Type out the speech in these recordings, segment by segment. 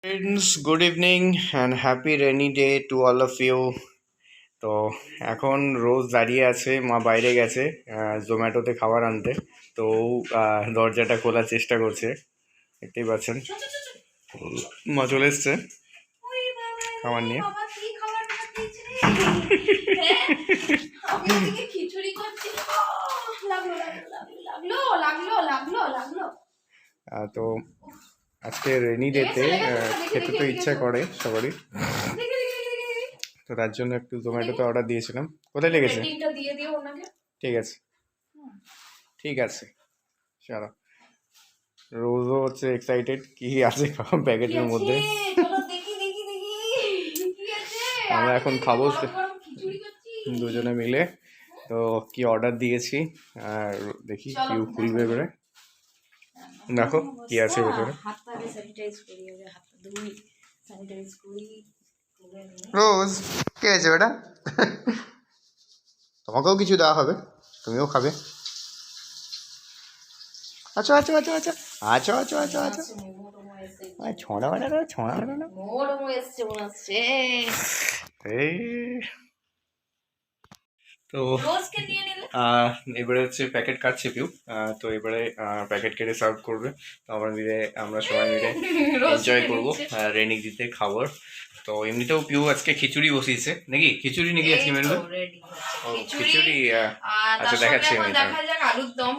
Friends, good evening and happy rainy day to all of you. তো এখন রোজ দাঁড়িয়ে আছে, মা বাইরে গেছে জোম্যাটোতে খাবার আনতে। তো দরজাটা খোলার চেষ্টা করছে, দেখতেই পাচ্ছেন। মা চলে এসছে খাবার নিয়ে। তো আজকে রেনি ডেতে খেতে তো ইচ্ছা করে সবারই, তো তার জন্য একটু জোম্যাটোতে অর্ডার দিয়েছিলাম। কোথায় লেগেছে? ঠিক আছে ঠিক আছে, চলো। রোজও হচ্ছে এক্সাইটেড কি আছে প্যাকেটের মধ্যে। আমরা এখন খাবো দুজনে মিলে। তো কি অর্ডার দিয়েছি আর দেখি কি খুলবে এবারে, দেখো কি আছে ভেতরে। রোজ কে আছে বেটা? তোমাকেও কিছু দেওয়া হবে, তুমিও খাবে। আচ্ছা আচ্ছা আচ্ছা আচ্ছা আচ্ছা আচ্ছা আচ্ছা আচ্ছা ছড়া বেটা না, ছড়া বেটা না। তো এবারে হচ্ছে প্যাকেট কাটছে পিউ। তো এবারে প্যাকেট কেটে সার্ভ করবে। তো আমরা সবাই মিলে এনজয় করবো রেনি দিতে খাবার। তো এমনিতেও পিউ আজকে খিচুড়ি বসিয়েছে নাকি? খিচুড়ি নাকি আজকে মেনুতে? খিচুড়ি। আচ্ছা দেখাচ্ছি আমি। আলুর দম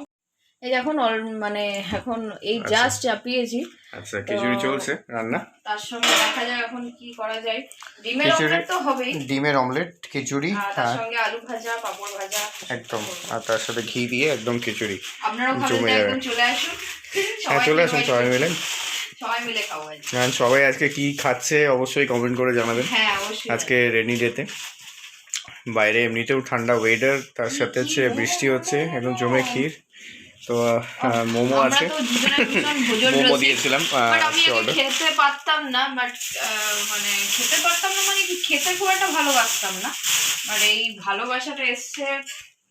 এই এখন মানে এখন এই জাস্ট চাপিয়েছি। আচ্ছা খিচুড়ি চলছে রান্না, তার সঙ্গে দেখা যাক এখন কি করা যায়। ডিমের অমলেট তো হবেই, ডিমের অমলেট খিচুড়ি, তার সঙ্গে আলু ভাজা, পাপড় ভাজা একদম, আর তার সাথে ঘি দিয়ে একদম খিচুড়ি। আপনারাও খাবেন, একদম চলে আসুন। হ্যাঁ চলে আসুন সবাই মিলে, সবাই মিলে খাবো। সবাই আজকে কি খাচ্ছে অবশ্যই কমেন্ট করে জানাবেন। হ্যাঁ অবশ্যই। আজকে রেনি ডেতে বাইরে এমনিতেও ঠান্ডা ওয়েদার, তার সাথে হচ্ছে বৃষ্টি হচ্ছে, একদম জমে ক্ষীর। তো মোমো আছে, মোমো দিয়েছিলাম খেতে পারতাম না, বাট মানে খেতে পারতাম না মানে কি খেতে খুব একটা ভালোবাসতাম না, মানে এই ভালোবাসাটা এসছে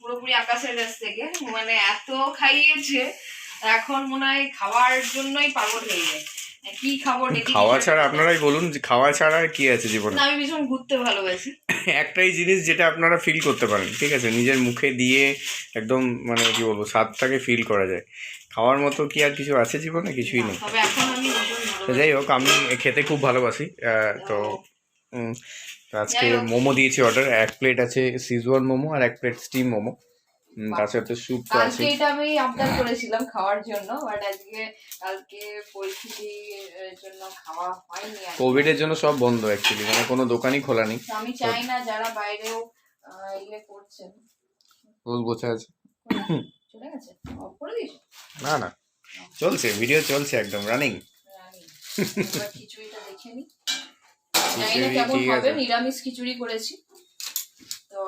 পুরোপুরি আকাশের কাছ থেকে। মানে এত খাইয়েছে এখন মনে হয় খাওয়ার জন্যই পাগল হয়ে যায়। কি খাবো, খাওয়া ছাড়া আপনারাই বলুন যে খাওয়া ছাড়া আর কি আছে জীবনে? আমি ভীষণ ঘুরতে ভালোবাসি। একটাই জিনিস যেটা আপনারা ফিল করতে পারেন, ঠিক আছে, নিজের মুখে দিয়ে একদম মানে কি বলবো স্বাদটাকে ফিল করা যায়। খাওয়ার মতো কি আর কিছু আছে জীবনে? কিছুই নেই। যাই হোক, আমি খেতে খুব ভালোবাসি। তো আজকে মোমো দিয়েছি অর্ডার, 1 প্লেট আছে সিজওয়ান মোমো আর 1 প্লেট স্টিম মোমো, তার সাথে স্যুপ তো আছে। এটা আমি আবদার করেছিলাম খাওয়ার জন্য, বাট কালকে পরিস্থিতির জন্য খাওয়া হয়নি। কোভিড এর জন্য সব বন্ধ অ্যাকচুয়ালি, মানে কোনো দোকানই খোলা নেই। আমি চাই না যারা বাইরেও করছেন। রোজ বসে আছে, চলে গেছে, অফ করে দিয়েছো? না না, চলছে, ভিডিও চলছে একদম রানিং। খিচুড়িটা দেখে নি, জানি না কেমন হবে। নিরামিষ খিচুড়ি করেছি, তো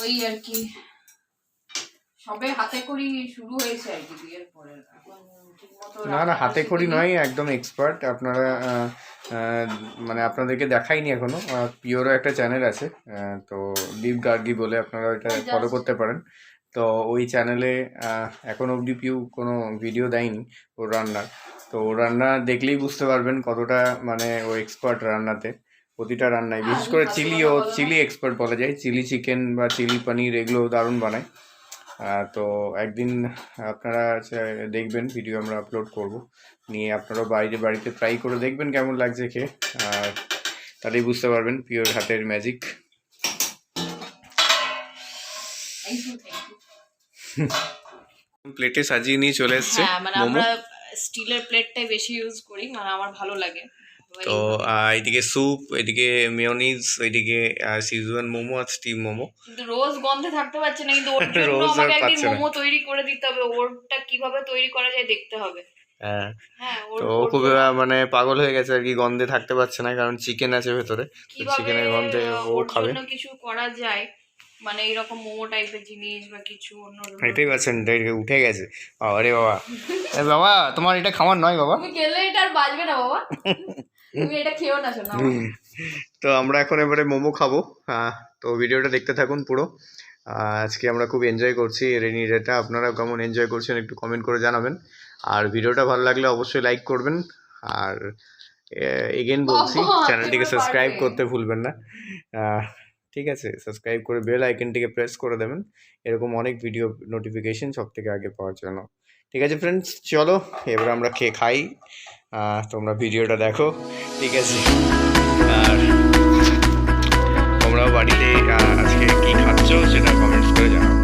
ওই আর কি সবে হাতে করি শুরু হয়েছে আর কি বিয়ের পরে। না না, হাতে করি নয়, একদম এক্সপার্ট। আপনারা মানে আপনাদেরকে দেখাইনি এখনো। পিওরও একটা চ্যানেল আছে, তো দীপ গার্গি বলে, আপনারা ওইটা ফলো করতে পারেন। তো ওই চ্যানেলে এখন অবধি পিউ কোনো ভিডিও দেয়নি ওর রান্নার। তো ও রান্না দেখলেই বুঝতে পারবেন কতটা মানে ও এক্সপার্ট রান্নাতে, প্রতিটা রান্নায়। বিশেষ করে চিলি এক্সপার্ট বলা যায়। চিলি চিকেন বা চিলি পনির এগুলো দারুণ বানায়। তো একদিন আপনারা দেখবেন ভিডিও আমরা আপলোড করব, নিয়ে আপনারা বাড়িতে ট্রাই করে দেখবেন কেমন লাগছে খেয়ে, আর তাহলেই বুঝতে পারবেন পিওর হাতের ম্যাজিক। প্লেটে সাজিয়ে নিয়ে চলে এসছে মোমো। স্টিলের প্লেটটাই বেশি ইউজ করি, মানে আমার ভালো লাগে। তো এইদিকে স্যুপ, এদিকে মেয়োনিজ, ওইদিকে সিজওয়ান মোমো আর স্টিম মোমো। কিন্তু রোজ গন্ধে থাকতে পারছে না, কিন্তু ওর জন্য আমাকে একদিন মোমো তৈরি করে দিতে হবে। ওরটা কিভাবে তৈরি করা যায় দেখতে হবে। হ্যাঁ, তো ও খুব মানে পাগল হয়ে গেছে আর কি, গন্ধে থাকতে পারছে না, কারণ চিকেন আছে ভেতরে। চিকেনের গন্ধে ও খাবে। কিছু করা যায় মানে এইরকম মোমো টাইপের জিনিস বা কিছু অন্য। এটাই পাচ্ছেন, উঠে গেছে। আরে বাবা, বাবা তোমার এটা খাওয়ার নয় বাবা, তুমি খেলে এটা আর বাজবে না বাবা, তুমি এটা খেও না শোনা। তো আমরা এখন এবারে মোমো খাবো। তো ভিডিওটা দেখতে থাকুন পুরো। আজকে আমরা খুব এনজয় করছি রেনি ডেটা। আপনারা কেমন এনজয় করছেন একটু কমেন্ট করে জানাবেন। আর ভিডিওটা ভালো লাগলে অবশ্যই লাইক করবেন। আর এগেন বলছি বাবা, চ্যানেলটিকে এবার সাবস্ক্রাইব পারবে। করতে ভুলবেন না। ঠিক আছে, সাবস্ক্রাইব করে বেল আইকনটিকে প্রেস করে দেবেন এরকম অনেক ভিডিও নোটিফিকেশন সব থেকে আগে পাওয়ার জন্য। ঠিক আছে ফ্রেন্ডস, চলো এবার আমরা খেয়ে খাই। তোমরা ভিডিওটা দেখো, ঠিক আছে? আর তোমরাও বাড়িতে আজকে কী খাচ্ছ সেটা কমেন্টস করে জানাও।